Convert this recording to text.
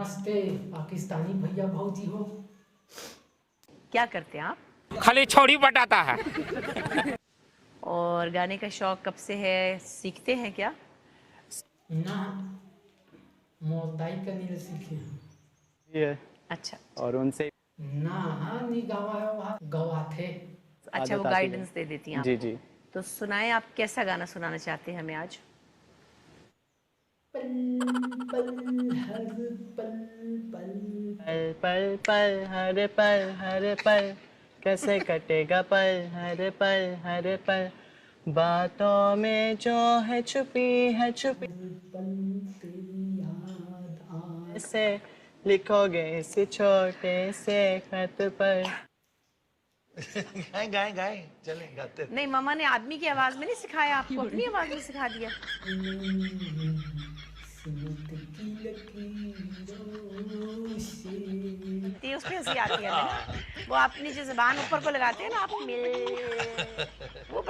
नमस्ते पाकिस्तानी भैया भाऊजी हो। क्या करते हैं आप? खाली छोड़ी बटाता है। और गाने का शौक कब से है? सीखते हैं क्या? ना मोदाई करने सीखे ये अच्छा और उनसे ना नी गवा थे। अच्छा, वो आदत आती गाइडेंस है। दे देती हैं जी आपको। जी। तो सुनाएं, आप कैसा गाना सुनाना चाहते हैं हमें आज? पल पल हर पल पल पल पल पल हर पल कैसे कटेगा पल हर पल बातों में जो है छुपी पल तेरी याद आ। से लिखोगे इस छोटे से खत पर। गाएं गाएं गाएं चलें गाते नहीं, मम्मा ने आदमी की आवाज में नहीं सिखाया आपको, अपनी आवाज में सिखा दिया। किस्मत की लकीरों से। ये उस पे हंसी आती है हमें ना। वो अपनी जो जुबान ऊपर को लगाते हैं ना, आप मिल वो